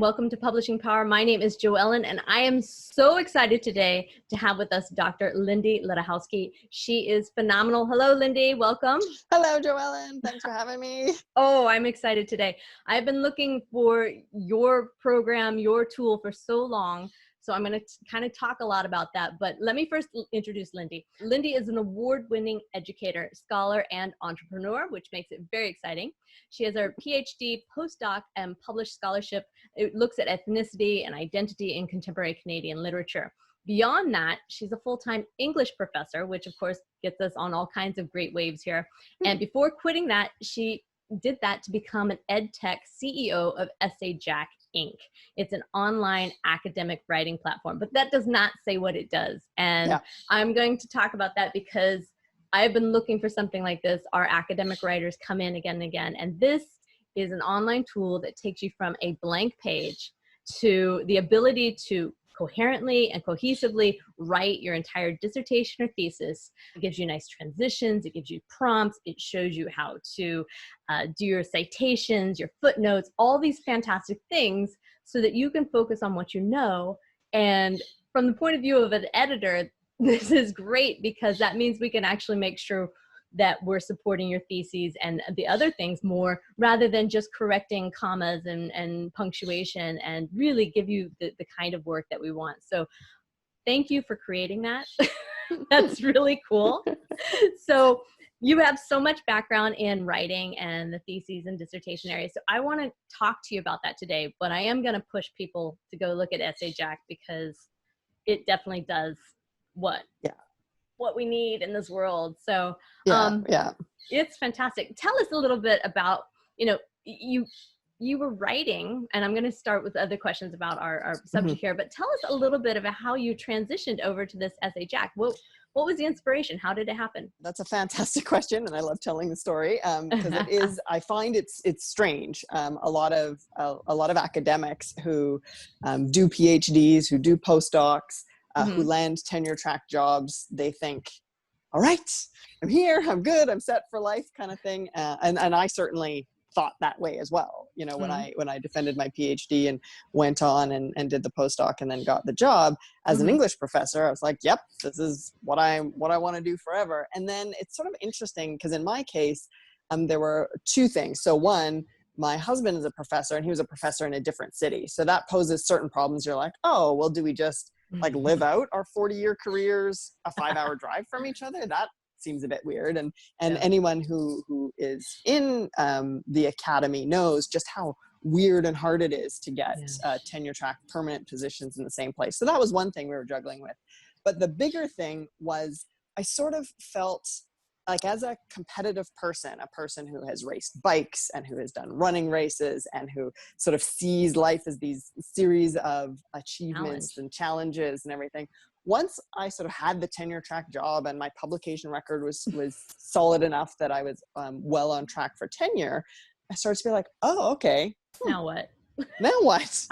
Welcome to Publishing Power. My name is Joellen, and I am so excited today to have with us Dr. Lindy Ledohowski. She is phenomenal. Hello, Lindy. Welcome. Hello, Joellen. Thanks for having me. Oh, I'm excited today. I've been looking for your program, your tool for so long. So I'm going to kind of talk a lot about that. But let me first introduce Lindy. Lindy is an award-winning educator, scholar, and entrepreneur, which makes it very exciting. She has her PhD, postdoc, and published scholarship. It looks at ethnicity and identity in contemporary Canadian literature. Beyond that, she's a full-time English professor, which of course gets us on all kinds of great waves here. And before quitting that, she did that to become an ed tech CEO of Essay Jack Inc. It's an online academic writing platform, but that does not say what it does. And I'm going to talk about that because I've been looking for something like this. Our academic writers come in again and again, and this is an online tool that takes you from a blank page to the ability to coherently and cohesively write your entire dissertation or thesis. It gives you nice transitions, it gives you prompts, it shows you how to do your citations, your footnotes, all these fantastic things so that you can focus on what you know. And from the point of view of an editor, this is great because that means we can actually make sure that we're supporting your theses and the other things more rather than just correcting commas and punctuation, and really give you the kind of work that we want. So thank you for creating that. That's really cool. So you have so much background in writing and the theses and dissertation area. So I want to talk to you about that today, but I am going to push people to go look at Essay Jack because it definitely does what we need in this world. So it's fantastic. Tell us a little bit about, you were writing, and I'm going to start with other questions about our subject here, but tell us a little bit about how you transitioned over to this Essay Jack. What was the inspiration? How did it happen? That's a fantastic question, and I love telling the story because it is. I find it's strange. A lot of academics who do PhDs, who do postdocs, who land tenure track jobs, they think, all right, I'm here, I'm good, I'm set for life kind of thing. And I certainly thought that way as well. When I defended my PhD and went on and did the postdoc and then got the job as an English professor, I was like, yep, this is what I want to do forever. And then it's sort of interesting because in my case, there were two things. So one, my husband is a professor and he was a professor in a different city. So that poses certain problems. You're like, oh, well, do we just like live out our 40-year careers a 5-hour drive from each other? That seems a bit weird. And anyone who is in the academy knows just how weird and hard it is to get tenure track permanent positions in the same place. So that was one thing we were juggling with. But the bigger thing was I sort of felt like, as a competitive person, a person who has raced bikes and who has done running races and who sort of sees life as these series of achievements and challenges and everything. Once I sort of had the tenure track job and my publication record was solid enough that I was well on track for tenure, I started to be like, oh, okay. Now what? Now what?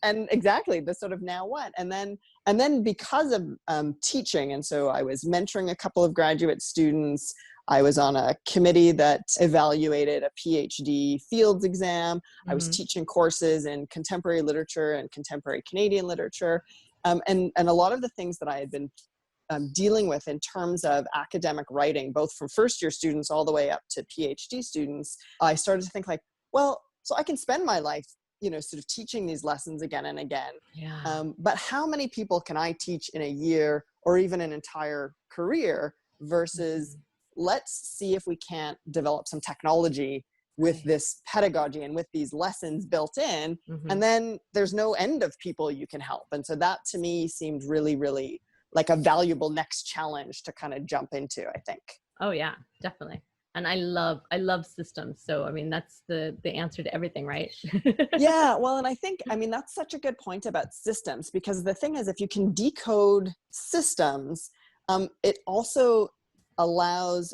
And exactly the sort of now what? And then because of teaching, and so I was mentoring a couple of graduate students. I was on a committee that evaluated a PhD fields exam. I was teaching courses in contemporary literature and contemporary Canadian literature. And a lot of the things that I had been dealing with in terms of academic writing, both from first-year students all the way up to PhD students, I started to think like, well, so I can spend my life, sort of teaching these lessons again and again. But how many people can I teach in a year or even an entire career versus let's see if we can't develop some technology with this pedagogy and with these lessons built in, and then there's no end of people you can help. And so that to me seemed really, really like a valuable next challenge to kind of jump into, I think. Oh yeah, definitely. And I love systems. So, I mean, that's the answer to everything, right? Yeah, well, and I think, that's such a good point about systems, because the thing is, if you can decode systems, it also allows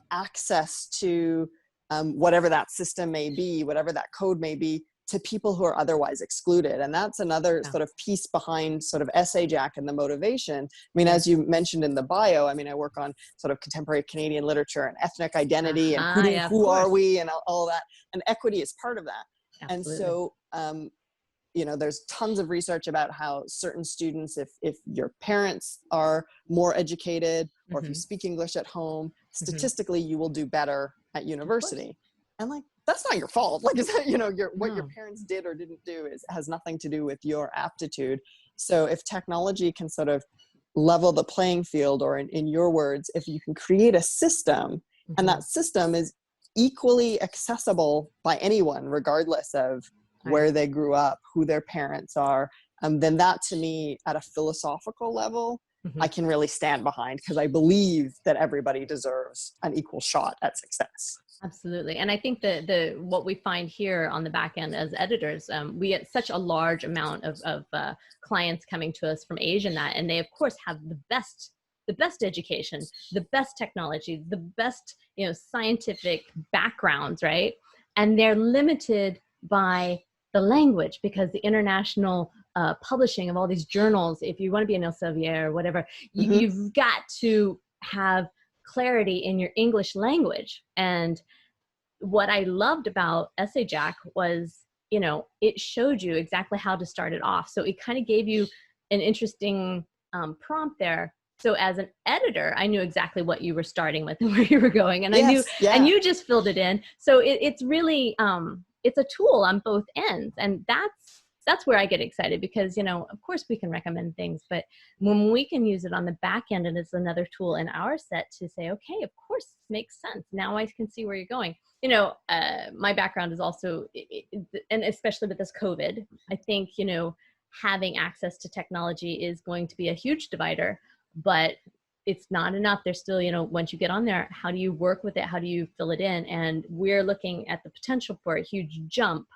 access to whatever that system may be, whatever that code may be, to people who are otherwise excluded. And that's another sort of piece behind sort of Essay Jack and the motivation. I mean, as you mentioned in the bio, I work on sort of contemporary Canadian literature and ethnic identity and who are we and all that. And equity is part of that. Absolutely. And so there's tons of research about how certain students, if your parents are more educated, or if you speak English at home, statistically you will do better at university. And like, that's not your fault. Like, is that, what your parents did or didn't do has nothing to do with your aptitude. So if technology can sort of level the playing field, or in your words, if you can create a system and that system is equally accessible by anyone, regardless of where they grew up, who their parents are, then that, to me, at a philosophical level, I can really stand behind, because I believe that everybody deserves an equal shot at success. Absolutely. And I think that what we find here on the back end as editors, we get such a large amount of clients coming to us from Asia, and they of course have the best education, the best technology, the best, scientific backgrounds, right? And they're limited by the language, because the international publishing of all these journals, if you want to be an Elsevier or whatever, you've got to have clarity in your English language. And what I loved about Essay Jack was, it showed you exactly how to start it off. So it kind of gave you an interesting prompt there. So as an editor, I knew exactly what you were starting with and where you were going, and and you just filled it in. So it's really, it's a tool on both ends, and that's where I get excited, because, of course we can recommend things, but when we can use it on the back end, and it's another tool in our set to say, okay, of course this makes sense. Now I can see where you're going. My background is also, and especially with this COVID, I think, having access to technology is going to be a huge divider, but it's not enough. There's still, once you get on there, how do you work with it? How do you fill it in? And we're looking at the potential for a huge jump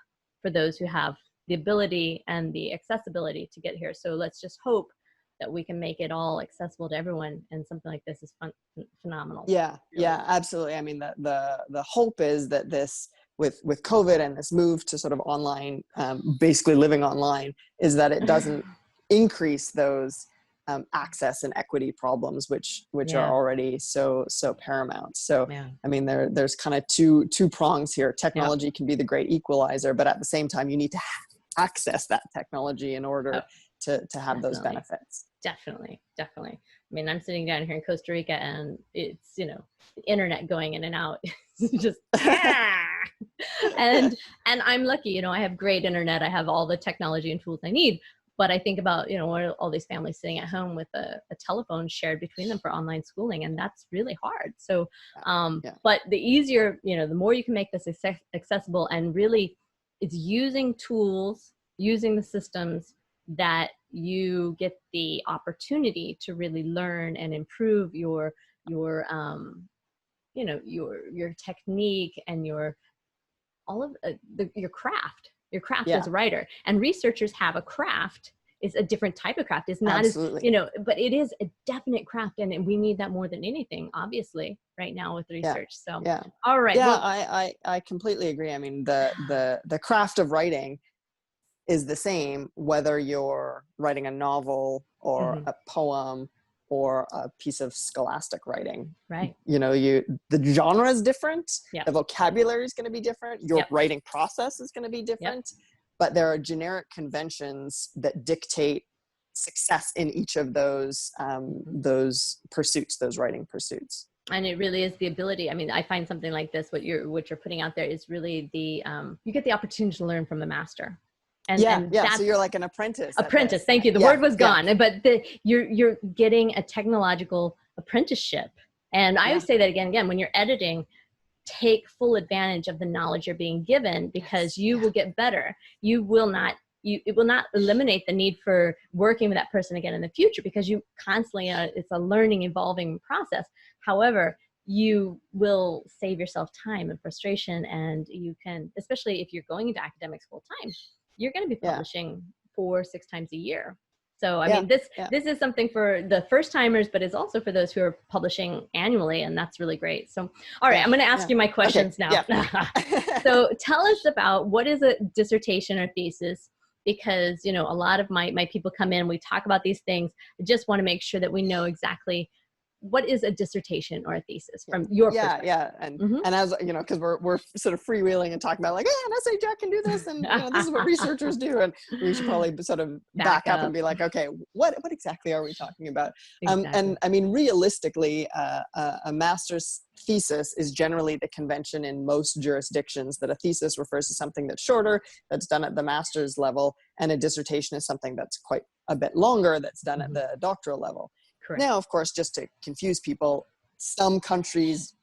for those who have the ability and the accessibility to get here. So let's just hope that we can make it all accessible to everyone. And something like this is phenomenal. Yeah, really. Yeah, absolutely. I mean, the hope is that this, with COVID and this move to sort of online, basically living online, is that it doesn't increase those access and equity problems, which are already so paramount. So, I mean, there's kind of two prongs here. Technology can be the great equalizer, but at the same time, you need to access that technology in order to have those benefits. Definitely. I mean, I'm sitting down here in Costa Rica, and it's, the internet going in and out. It's just, and I'm lucky, I have great internet. I have all the technology and tools I need. But I think about, all these families sitting at home with a telephone shared between them for online schooling, and that's really hard. So, but the easier, the more you can make this accessible, and really it's using tools, using the systems that you get the opportunity to really learn and improve your technique and your craft. Your craft as a writer. And researchers have a craft. Is a different type of craft. It's not Absolutely. as, but it is a definite craft, and we need that more than anything, obviously, right now with research. So, all right. Yeah, well, I completely agree. I mean, the craft of writing is the same, whether you're writing a novel or a poem or a piece of scholastic writing. Right. The genre is different. The vocabulary is going to be different. Your writing process is going to be different. But there are generic conventions that dictate success in each of those pursuits, those writing pursuits. And it really is the ability. I mean, I find something like this, what you're putting out there, is really you get the opportunity to learn from the master. And so you're like an apprentice. Thank you. The word was gone, but you're getting a technological apprenticeship. And I always say that again, when you're editing, take full advantage of the knowledge you're being given, because you will get better. It will not eliminate the need for working with that person again in the future, because you constantly, it's a learning, evolving process. However, you will save yourself time and frustration, and you can, especially if you're going into academics full time, you're going to be publishing 4-6 times a year. So, I mean, this is something for the first timers, but it's also for those who are publishing annually, and that's really great. So, all right, I'm going to ask you my questions now. So tell us about, what is a dissertation or thesis? Because, a lot of my people come in, we talk about these things. I just want to make sure that we know exactly what is a dissertation or a thesis from your perspective? Yeah. And as you know, because we're sort of freewheeling and talking about like, an essay Jack can do this, and this is what researchers do, and we should probably sort of back up and be like, okay, what exactly are we talking about? Exactly. And I mean, realistically, a master's thesis is generally the convention in most jurisdictions that a thesis refers to something that's shorter, that's done at the master's level, and a dissertation is something that's quite a bit longer, that's done at the doctoral level. Correct. Now, of course, just to confuse people, some countries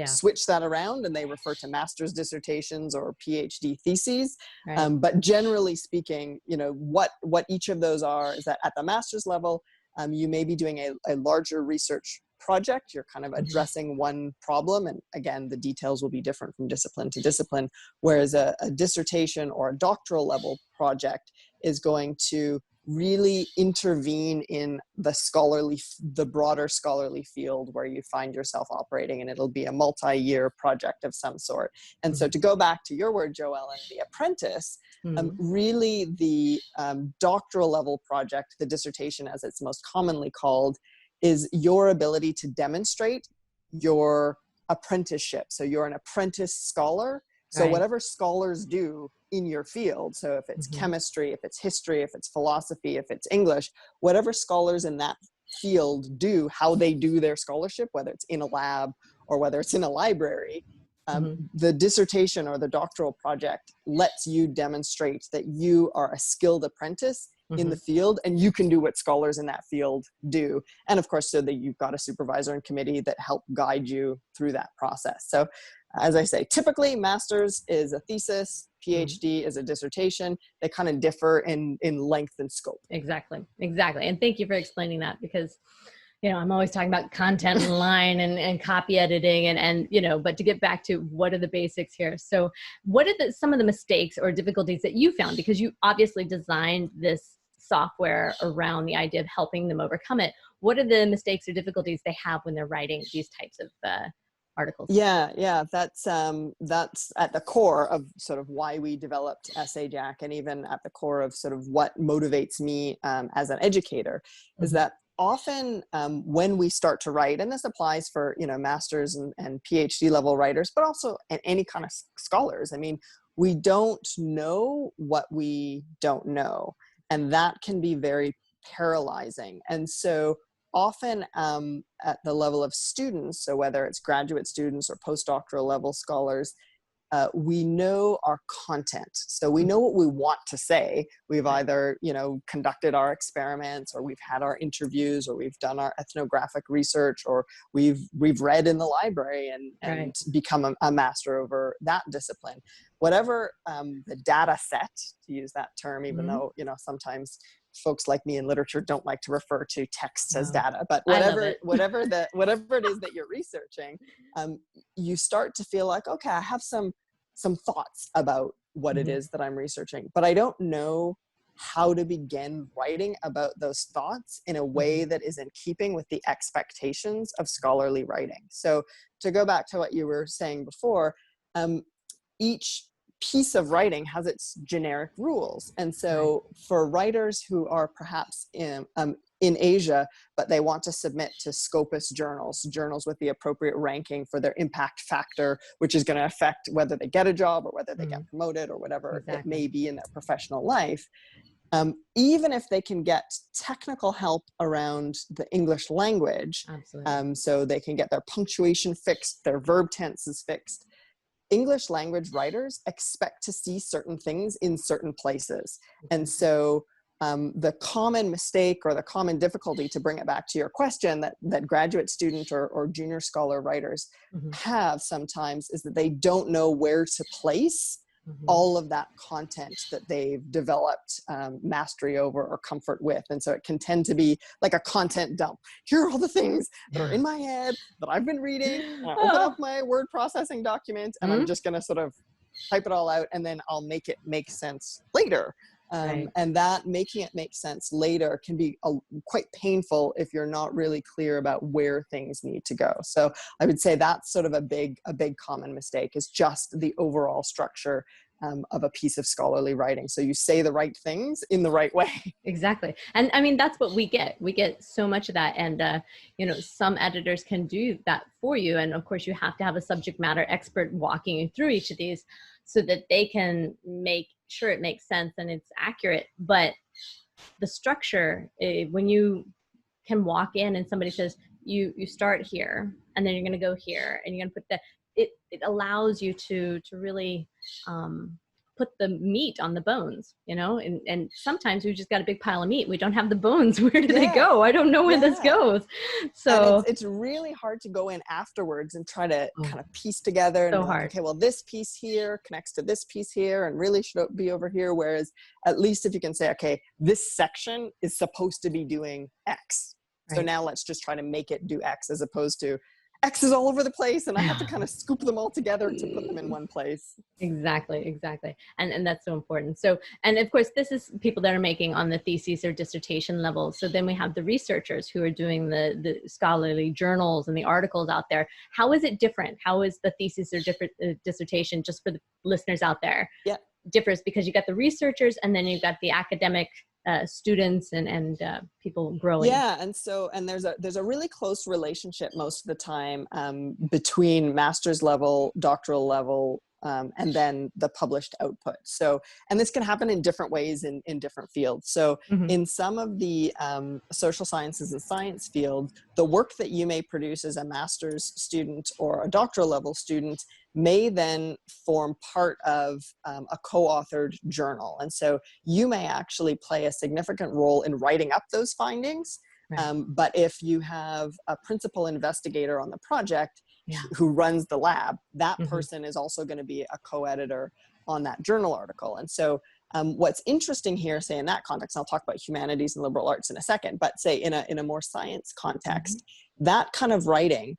switch that around and they refer to master's dissertations or PhD theses. Right. But generally speaking, what each of those are is that at the master's level, you may be doing a larger research project. You're kind of addressing one problem. And again, the details will be different from discipline to discipline. Whereas a dissertation or a doctoral level project is going to really intervene in the broader scholarly field where you find yourself operating, and it'll be a multi-year project of some sort. And so to go back to your word, Joellen, the apprentice, really the doctoral level project, the dissertation as it's most commonly called, is your ability to demonstrate your apprenticeship. So you're an apprentice scholar. So whatever scholars do in your field, so if it's chemistry, if it's history, if it's philosophy, if it's English, whatever scholars in that field do, how they do their scholarship, whether it's in a lab or whether it's in a library, the dissertation or the doctoral project lets you demonstrate that you are a skilled apprentice in the field and you can do what scholars in that field do. And of course, so that you've got a supervisor and committee that help guide you through that process. So as I say, typically master's is a thesis, PhD is a dissertation. They kind of differ in length and scope. Exactly. And thank you for explaining that, because I'm always talking about content and line and copy editing and but to get back to what are the basics here. So what are some of the mistakes or difficulties that you found? Because you obviously designed this software around the idea of helping them overcome it. What are the mistakes or difficulties they have when they're writing these types of articles? Yeah. That's at the core of sort of why we developed Essay Jack, and even at the core of sort of what motivates me as an educator, is that often when we start to write, and this applies for master's and PhD level writers, but also any kind of scholars. I mean, we don't know what we don't know, and that can be very paralyzing. And so often at the level of students, so whether it's graduate students or postdoctoral level scholars, we know our content. So we know what we want to say. We've either, conducted our experiments, or we've had our interviews, or we've done our ethnographic research, or we've read in the library and become a master over that discipline. Whatever the data set, to use that term, even though, sometimes folks like me in literature don't like to refer to texts as data, but whatever it is that you're researching, you start to feel like, okay, I have some thoughts about what it is that I'm researching, but I don't know how to begin writing about those thoughts in a way that is in keeping with the expectations of scholarly writing. So to go back to what you were saying before, each piece of writing has its generic rules. And so for writers who are perhaps in Asia, but they want to submit to Scopus journals with the appropriate ranking for their impact factor, which is going to affect whether they get a job or whether they get promoted or whatever it may be in their professional life. Even if they can get technical help around the English language, so they can get their punctuation fixed, their verb tenses fixed, English language writers expect to see certain things in certain places. And so the common mistake or the common difficulty, to bring it back to your question, that graduate student or junior scholar writers have sometimes, is that they don't know where to place all of that content that they've developed mastery over or comfort with. And so it can tend to be like a content dump. Here are all the things that are in my head that I've been reading, and I open up my word processing document and I'm just going to sort of type it all out, and then I'll make it make sense later. And that making it make sense later can be quite painful if you're not really clear about where things need to go. So I would say that's sort of a big common mistake, is just the overall structure of a piece of scholarly writing. So you say the right things in the right way. Exactly. And I mean, that's what we get. We get so much of that. And, some editors can do that for you. And of course, you have to have a subject matter expert walking you through each of these so that they can make sure it makes sense and it's accurate. But the structure, when you can walk in and somebody says, you start here, and then you're going to go here, and you're going to put it allows you to really put the meat on the bones, and sometimes we just got a big pile of meat. We don't have the bones. Where do they go? I don't know where this goes. So and it's really hard to go in afterwards and try to kind of piece together and be like, okay, well, this piece here connects to this piece here and really should be over here. Whereas at least if you can say, okay, this section is supposed to be doing X. So now let's just try to make it do X, as opposed to X is all over the place and I have to kind of scoop them all together to put them in one place. Exactly. And that's so important. So, and of course, this is people that are making on the thesis or dissertation level. So then we have the researchers who are doing the scholarly journals and the articles out there. How is it different? How is the thesis or dissertation, just for the listeners out there, differs? Because you got the researchers and then you've got the academic students and people growing. And there's a really close relationship most of the time between master's level, doctoral level, and then the published output. So, and this can happen in different ways in different fields. So in some of the social sciences and science field, the work that you may produce as a master's student or a doctoral level student may then form part of a co-authored journal. And so you may actually play a significant role in writing up those findings. But if you have a principal investigator on the project who runs the lab, that person is also going to be a co-editor on that journal article. And so what's interesting here, say in that context, I'll talk about humanities and liberal arts in a second, but say in a more science context, that kind of writing,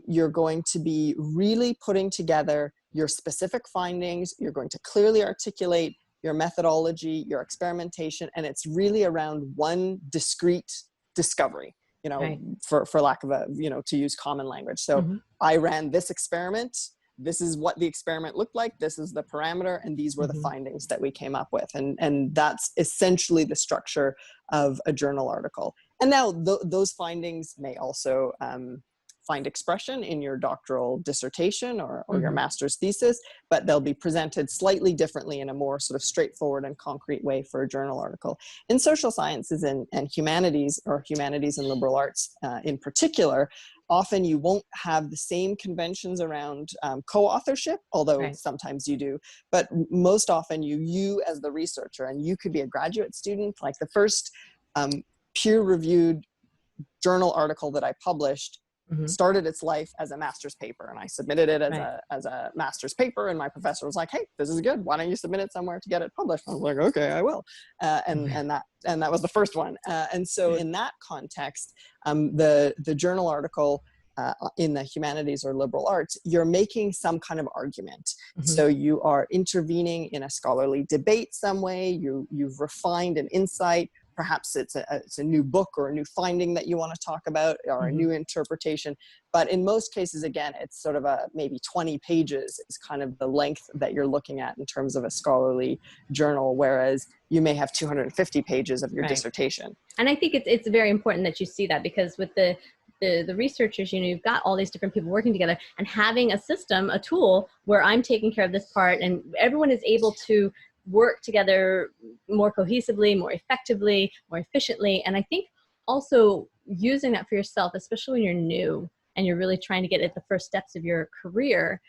you're going to be really putting together your specific findings. You're going to clearly articulate your methodology, your experimentation, and it's really around one discrete discovery, for lack of to use common language. So I ran this experiment. This is what the experiment looked like. This is the parameter, and these were the findings that we came up with. And that's essentially the structure of a journal article. And now those findings may also find expression in your doctoral dissertation or your master's thesis, but they'll be presented slightly differently in a more sort of straightforward and concrete way for a journal article. In social sciences and humanities, or humanities and liberal arts in particular, often you won't have the same conventions around co-authorship, although sometimes you do, but most often you as the researcher, and you could be a graduate student, like the first peer-reviewed journal article that I published started its life as a master's paper, and I submitted it as a master's paper, and my professor was like, "Hey, this is good. Why don't you submit it somewhere to get it published?" I was like, "Okay, I will." And that was the first one. And so in that context, the journal article in the humanities or liberal arts, you're making some kind of argument. So you are intervening in a scholarly debate some way. You've refined an insight. Perhaps it's a new book or a new finding that you want to talk about, or a new interpretation. But in most cases, again, it's sort of maybe 20 pages is kind of the length that you're looking at in terms of a scholarly journal, whereas you may have 250 pages of your dissertation. And I think it's very important that you see that, because with the researchers, you've got all these different people working together, and having a system, a tool where I'm taking care of this part and everyone is able to work together more cohesively, more effectively, more efficiently. And I think also using that for yourself, especially when you're new and you're really trying to get at the first steps of your career,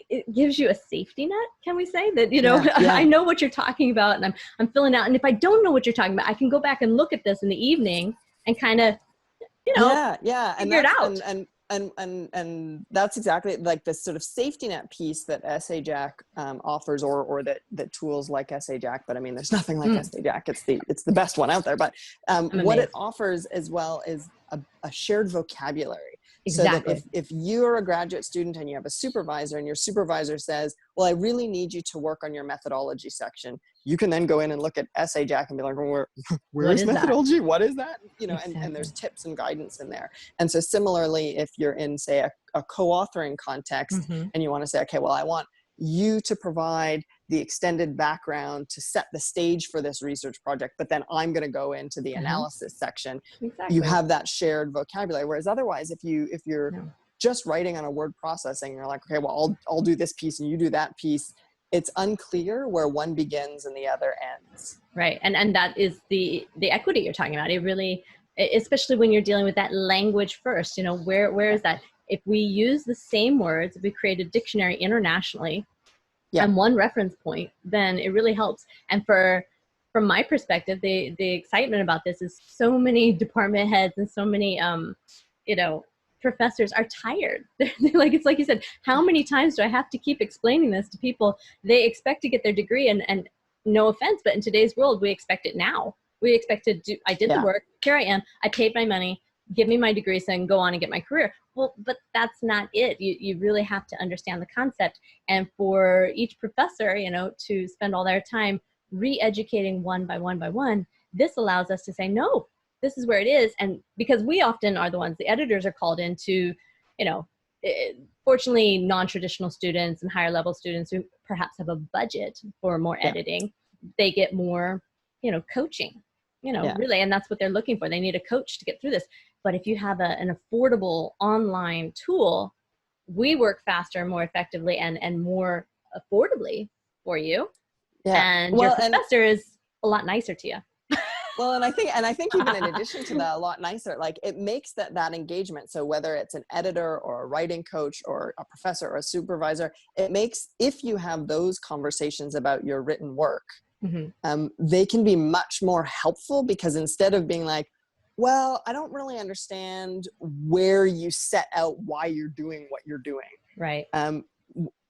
it gives you a safety net, can we say? That, I know what you're talking about, and I'm filling out. And if I don't know what you're talking about, I can go back and look at this in the evening and kind of, figure it out. And that's exactly like this sort of safety net piece that SAJAC offers, or that tools like SAJAC, but I mean, there's nothing like SAJAC. It's the best one out there. But what it offers as well is a shared vocabulary. Exactly. So that if you're a graduate student and you have a supervisor, and your supervisor says, "Well, I really need you to work on your methodology section," you can then go in and look at SAJAC and be like, "Well, where is methodology? That? What is that?" And there's tips and guidance in there. And so similarly, if you're in, say, a co-authoring context, and you want to say, "Okay, well, I want you to provide the extended background to set the stage for this research project, but then I'm going to go into the analysis section. Exactly. You have that shared vocabulary. Whereas otherwise, if you're No. just writing on a word processing, you're like, okay, well, I'll do this piece and you do that piece. It's unclear where one begins and the other ends. Right. And that is the equity you're talking about. It really, especially when you're dealing with that language first, where is that? If we use the same words, if we create a dictionary internationally and one reference point, then it really helps. And from my perspective, the excitement about this is so many department heads and so many, professors are tired. They're like, it's like you said, how many times do I have to keep explaining this to people? They expect to get their degree, and no offense, but in today's world, we expect it now. We expect to do, I did the work, here I am, I paid my money, give me my degree so I can go on and get my career. Well, but that's not it. You really have to understand the concept. And for each professor, to spend all their time re-educating one by one by one, this allows us to say, no, this is where it is. And because we often are the ones, the editors are called into, fortunately, non-traditional students and higher level students who perhaps have a budget for more editing, they get more, coaching, really. And that's what they're looking for. They need a coach to get through this. But if you have an affordable online tool, we work faster, more effectively, and more affordably for you. Yeah. And your professor is a lot nicer to you. Well, and I think even in addition to that, a lot nicer, like it makes that engagement. So whether it's an editor or a writing coach or a professor or a supervisor, it makes, if you have those conversations about your written work, they can be much more helpful, because instead of being like, well, I don't really understand where you set out why you're doing what you're doing. Right.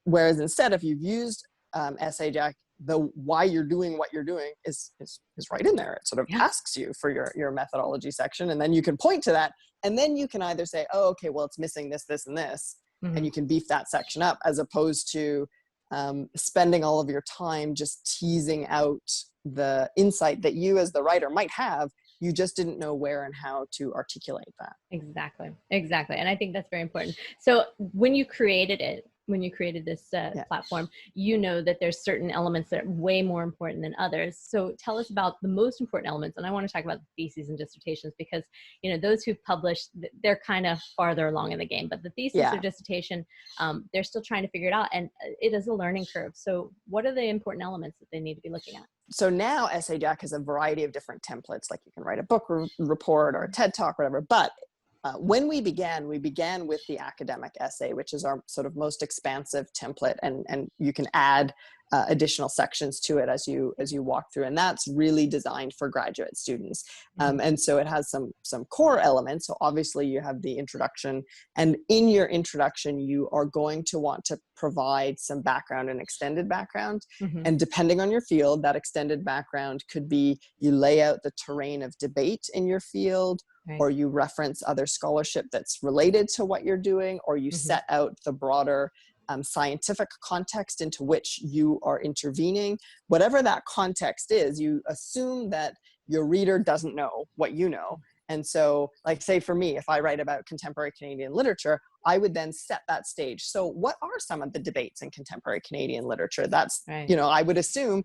Whereas instead, if you've used Essay Jack, the why you're doing what you're doing is right in there. It sort of asks you for your methodology section, and then you can point to that, and then you can either say, oh, okay, well, it's missing this, this, and this, and you can beef that section up, as opposed to spending all of your time just teasing out the insight that you as the writer might have. You just didn't know where and how to articulate that. Exactly. And I think that's very important. So when you created this platform, that there's certain elements that are way more important than others. So tell us about the most important elements. And I want to talk about theses and dissertations, because, those who've published, they're kind of farther along in the game, but the thesis or dissertation, they're still trying to figure it out. And it is a learning curve. So what are the important elements that they need to be looking at? So now Essay Jack has a variety of different templates, like you can write a book report or a TED Talk, whatever. But when we began with the academic essay, which is our sort of most expansive template, and you can add additional sections to it as you walk through, and that's really designed for graduate students. And so it has some core elements. So obviously you have the introduction, and in your introduction you are going to want to provide some background and extended background. And depending on your field, that extended background could be you lay out the terrain of debate in your field, or you reference other scholarship that's related to what you're doing, or you set out the broader scientific context into which you are intervening. Whatever that context is, you assume that your reader doesn't know what you know. And so, like, say for me, if I write about contemporary Canadian literature, I would then set that stage. So what are some of the debates in contemporary Canadian literature? That's, I would assume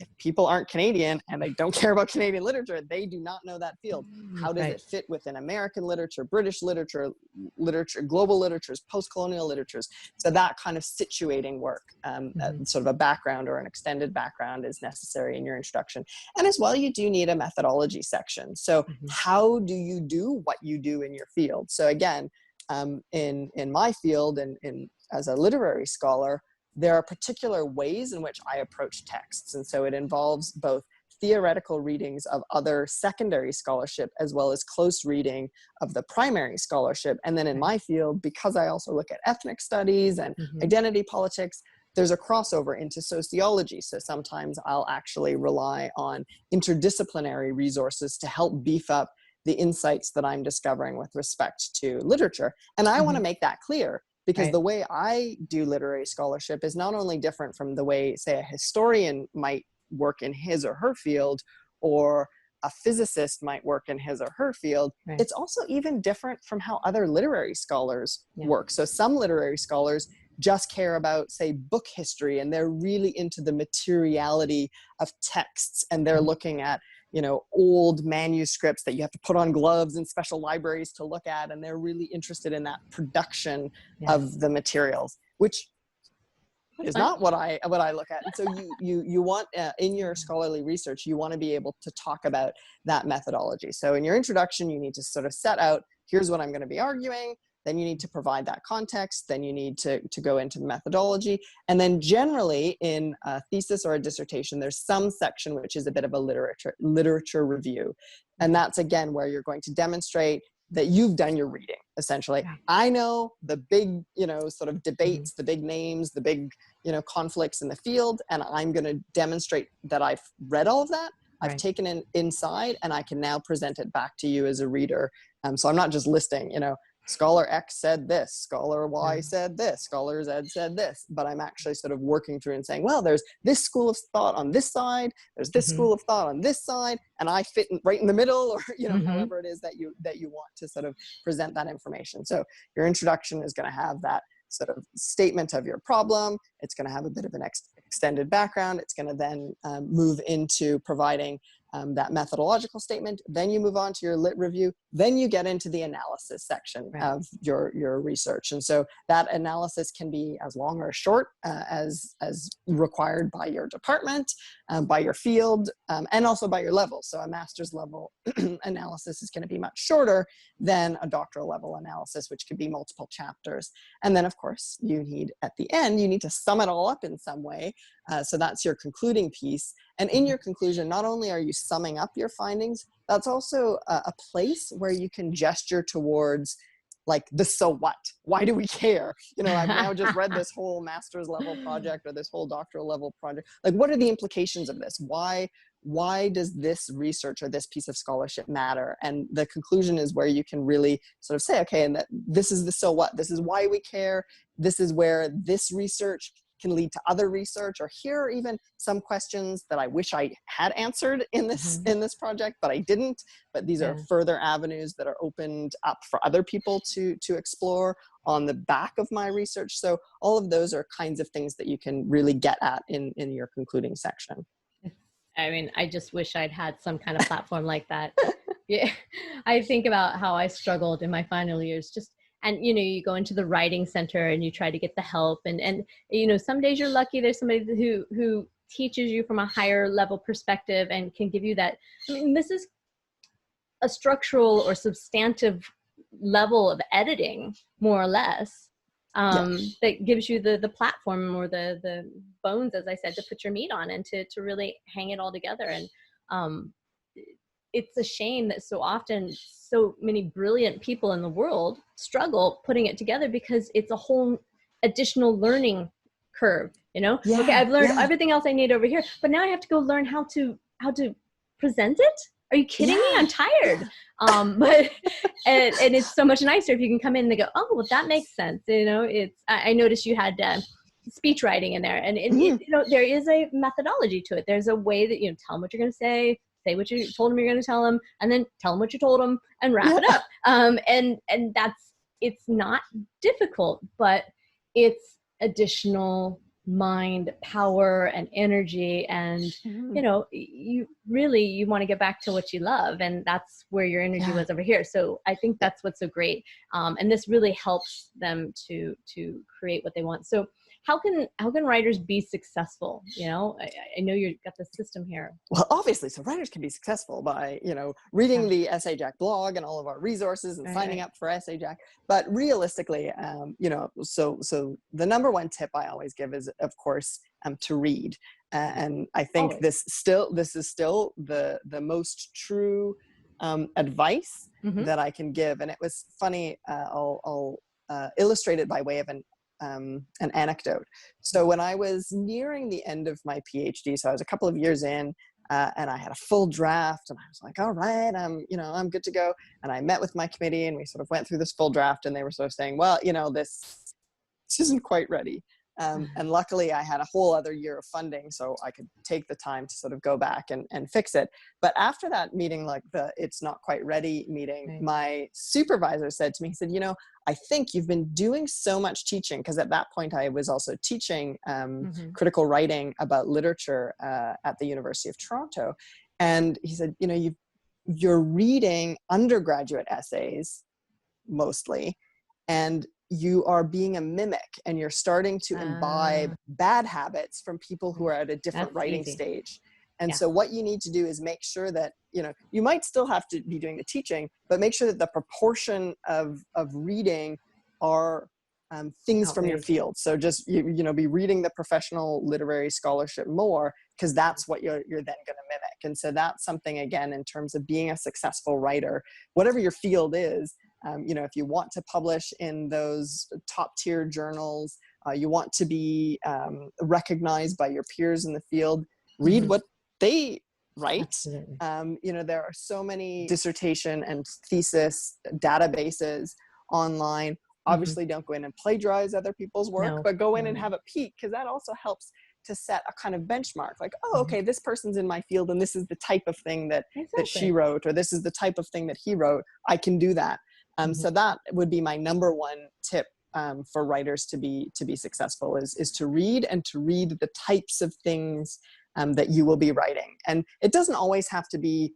if people aren't Canadian and they don't care about Canadian literature, they do not know that field. How does it fit within American literature, British literature, global literatures, post-colonial literatures? So that kind of situating work, sort of a background or an extended background, is necessary in your introduction. And as well, you do need a methodology section. So how do you do what you do in your field? So again, in my field and as a literary scholar, there are particular ways in which I approach texts. And so it involves both theoretical readings of other secondary scholarship as well as close reading of the primary scholarship. And then in my field, because I also look at ethnic studies and identity politics, there's a crossover into sociology. So sometimes I'll actually rely on interdisciplinary resources to help beef up the insights that I'm discovering with respect to literature. And I want to make that clear, because the way I do literary scholarship is not only different from the way, say, a historian might work in his or her field, or a physicist might work in his or her field. It's also even different from how other literary scholars work. So some literary scholars just care about, say, book history, and they're really into the materiality of texts, and they're looking at, you know, old manuscripts that you have to put on gloves in special libraries to look at, and they're really interested in that production of the materials, which is not what I look at. And so you want in your scholarly research, you want to be able to talk about that methodology. So in your introduction, you need to sort of set out, here's what I'm going to be arguing. Then you need to provide that context. Then you need to go into the methodology. And then generally in a thesis or a dissertation, there's some section which is a bit of a literature review. And that's, again, where you're going to demonstrate that you've done your reading, essentially. I know the big, you know, sort of debates, the big names, the big, you know, conflicts in the field, and I'm going to demonstrate that I've read all of that. I've taken it inside, and I can now present it back to you as a reader. So I'm not just listing, you know, scholar X said this, scholar Y said this, scholar Z said this, but I'm actually sort of working through and saying, well, there's this school of thought on this side, there's this school of thought on this side, and I fit right in the middle, or, you know, however it is that you want to sort of present that information. So your introduction is going to have that sort of statement of your problem. It's going to have a bit of an extended background. It's going to then move into providing that methodological statement. Then you move on to your lit review. Then you get into the analysis section of your research. And so that analysis can be as long or short as required by your department, by your field, and also by your level. So a master's level analysis is going to be much shorter than a doctoral level analysis, which could be multiple chapters. And then, of course, you need, at the end, you need to sum it all up in some way. So that's your concluding piece. And in your conclusion, not only are you summing up your findings, that's also a place where you can gesture towards, like, the so what? Why do we care? You know, I've now just read this whole master's level project or this whole doctoral level project. Like, what are the implications of this? Why does this research or this piece of scholarship matter? And the conclusion is where you can really sort of say, okay, and that this is the so what? This is why we care. This is where this research can lead to other research, or here are even some questions that I wish I had answered in this project, but I didn't. But these are further avenues that are opened up for other people to explore on the back of my research. So all of those are kinds of things that you can really get at in your concluding section. I mean, I just wish I'd had some kind of platform like that. Yeah, I think about how I struggled in my final years. And, you know, you go into the writing center and you try to get the help. And you know, some days you're lucky there's somebody who teaches you from a higher level perspective and can give you that. I mean, this is a structural or substantive level of editing, more or less, that gives you the platform or the bones, as I said, to put your meat on and to really hang it all together. And it's a shame that so often so many brilliant people in the world struggle putting it together, because it's a whole additional learning curve, you know? Okay, I've learned everything else I need over here, but now I have to go learn how to present it. Are you kidding me? I'm tired. But and it's so much nicer if you can come in and go, oh, well, that makes sense. You know, I noticed you had speech writing in there, and you know, there is a methodology to it. There's a way that, you know, tell them what you're going to say what you told them you're going to tell them, and then tell them what you told them and wrap it up. And it's not difficult, but it's additional mind power and energy. And, you know, you want to get back to what you love. And that's where your energy was over here. So I think that's what's so great. And this really helps them to create what they want. So how can writers be successful? You know, I know you've got the system here. Well, obviously, so writers can be successful by, you know, reading the Essay Jack blog and all of our resources and signing up for Essay Jack. But realistically, you know, so the number one tip I always give is, of course, to read. And I think this is still the most true advice that I can give. And it was funny. I'll illustrate it by way of an anecdote. So when I was nearing the end of my PhD, so I was a couple of years in, and I had a full draft, and I was like, all right, I'm good to go. And I met with my committee, and we sort of went through this full draft, and they were sort of saying, well, you know, this isn't quite ready. And luckily I had a whole other year of funding, so I could take the time to sort of go back and fix it. But after that meeting, like the it's not quite ready meeting, Right. my supervisor said to me, he said, you know, I think you've been doing so much teaching, because at that point I was also teaching critical writing about literature at the University of Toronto. And he said, you know, you're reading undergraduate essays mostly, and you are being a mimic, and you're starting to imbibe bad habits from people who are at a different writing stage. And so what you need to do is make sure that, you know, you might still have to be doing the teaching, but make sure that the proportion of reading are things from your field. So just, you know, be reading the professional literary scholarship more, because that's what you're then going to mimic. And so that's something, again, in terms of being a successful writer, whatever your field is, you know, if you want to publish in those top tier journals, you want to be recognized by your peers in the field, read what they write. You know, there are so many dissertation and thesis databases online. Obviously, don't go in and plagiarize other people's work, but go in and have a peek, because that also helps to set a kind of benchmark. Like, oh, okay, this person's in my field, and this is the type of thing that she wrote, or this is the type of thing that he wrote. I can do that. So that would be my number one tip for writers to be successful, is to read, and to read the types of things that you will be writing. And it doesn't always have to be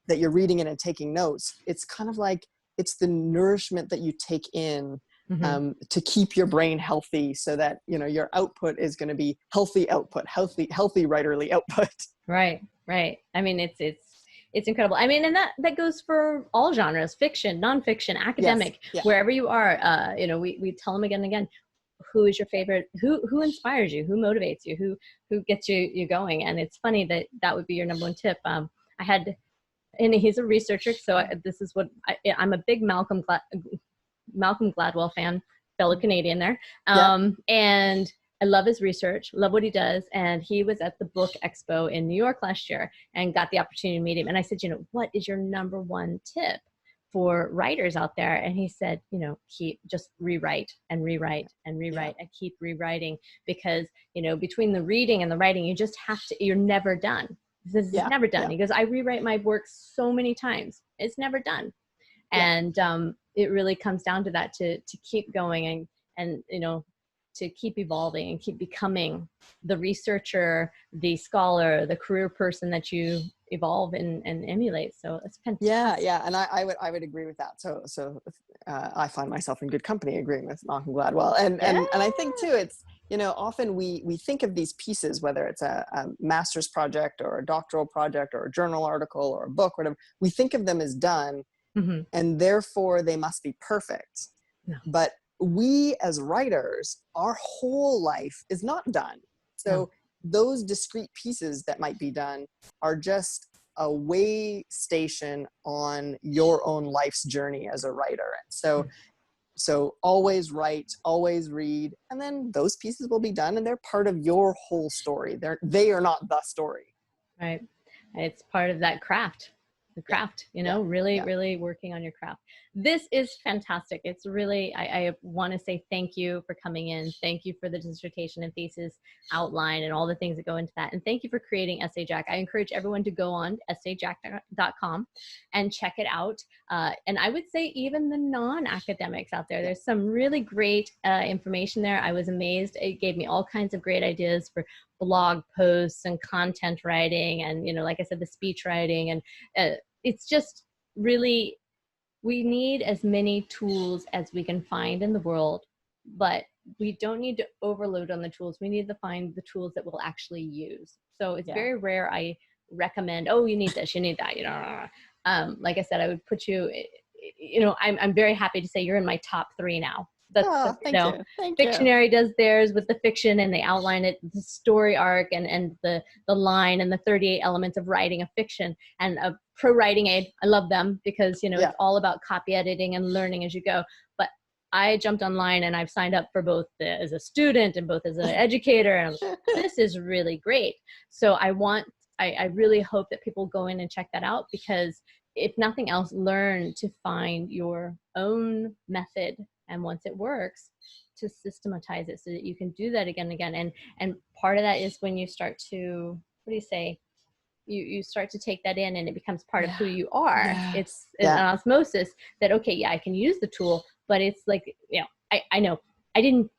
that you're reading it and taking notes. It's kind of like, it's the nourishment that you take in to keep your brain healthy, so that, you know, your output is going to be healthy output, healthy writerly output. Right. I mean, it's incredible. I mean, and that goes for all genres: fiction, nonfiction, academic, wherever you are. You know, we tell them again and again, who is your favorite, who inspires you, who motivates you, who gets you going. And it's funny that would be your number one tip. I had, and he's a researcher, so this is what I'm a big Malcolm Gladwell fan, fellow Canadian there. And I love his research, love what he does. And he was at the book expo in New York last year and got the opportunity to meet him. And I said, you know, what is your number one tip for writers out there? And he said, you know, just rewrite and rewrite and rewrite and keep rewriting, because, you know, between the reading and the writing, you just have to, you're never done. He says, it's never done. He goes, I rewrite my work so many times. It's never done. And it really comes down to that, to keep going and, you know, to keep evolving and keep becoming the researcher, the scholar, the career person that you evolve and emulate. So it's fantastic. Yeah. And I would agree with that. So I find myself in good company agreeing with Malcolm Gladwell. And I think too, it's, you know, often we think of these pieces, whether it's a master's project or a doctoral project or a journal article or a book, whatever, we think of them as done, and therefore they must be perfect. No. But we as writers, our whole life is not done. So those discrete pieces that might be done are just a way station on your own life's journey as a writer. And so always write, always read, and then those pieces will be done, and they're part of your whole story. They are not the story. Right. It's part of that craft. The craft, you know, really working on your craft. This is fantastic. It's really, I want to say thank you for coming in. Thank you for the dissertation and thesis outline and all the things that go into that. And thank you for creating EssayJack. I encourage everyone to go on essayjack.com and check it out. And I would say even the non-academics out there, there's some really great information there. I was amazed. It gave me all kinds of great ideas for blog posts and content writing, and, you know, like I said, the speech writing, and it's just really, we need as many tools as we can find in the world, but we don't need to overload on the tools. We need to find the tools that we'll actually use. So it's very rare I recommend, oh, you need this, you need that, you know. Like I said, I would put you, you know, I'm very happy to say you're in my top 3 now. Thank you. Fictionary does theirs with the fiction, and they outline it, the story arc, and the line, and the 38 elements of writing a fiction, and a pro writing aid. I love them because, you know, it's all about copy editing and learning as you go. But I jumped online and I've signed up for both as a student and both as an educator, and I was like, this is really great. So I really hope that people go in and check that out, because if nothing else, learn to find your own method And once it works, to systematize it so that you can do that again and again. And part of that is when you start to, what do you say? You start to take that in and it becomes part of who you are. Yes. It's an osmosis that, okay, yeah, I can use the tool, but it's like, I know I didn't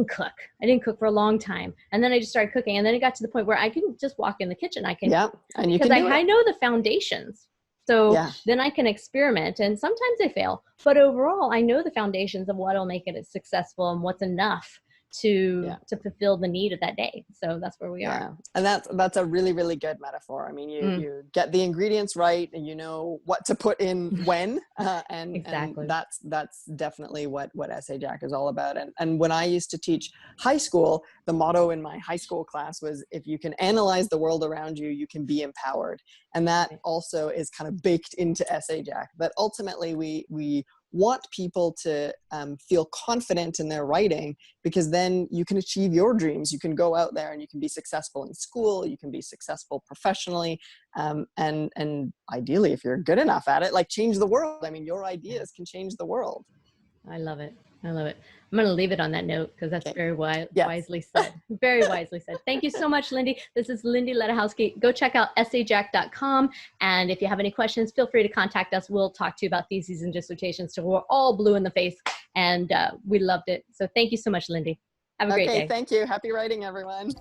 cook. I didn't cook for a long time. And then I just started cooking. And then it got to the point where I can just walk in the kitchen. I can, and you because can do I know the foundations. So then I can experiment, and sometimes I fail, but overall I know the foundations of what'll make it successful and what's enough to fulfill the need of that day. So that's where we are. And that's a really, really good metaphor. I mean, you get the ingredients right and you know what to put in when, and that's definitely what Essay Jack is all about. And when I used to teach high school, the motto in my high school class was, if you can analyze the world around you, you can be empowered. And that also is kind of baked into Essay Jack, that ultimately we want people to feel confident in their writing, because then you can achieve your dreams. You can go out there and you can be successful in school, you can be successful professionally, and ideally, if you're good enough at it, like, change the world. I mean, your ideas can change the world. I love it. I love it. I'm going to leave it on that note because that's very wisely said. Very wisely said. Thank you so much, Lindy. This is Lindy Ledohowski. Go check out essayjack.com. And if you have any questions, feel free to contact us. We'll talk to you about theses and dissertations. So we're all blue in the face, and we loved it. So thank you so much, Lindy. Have a great day. Thank you. Happy writing, everyone.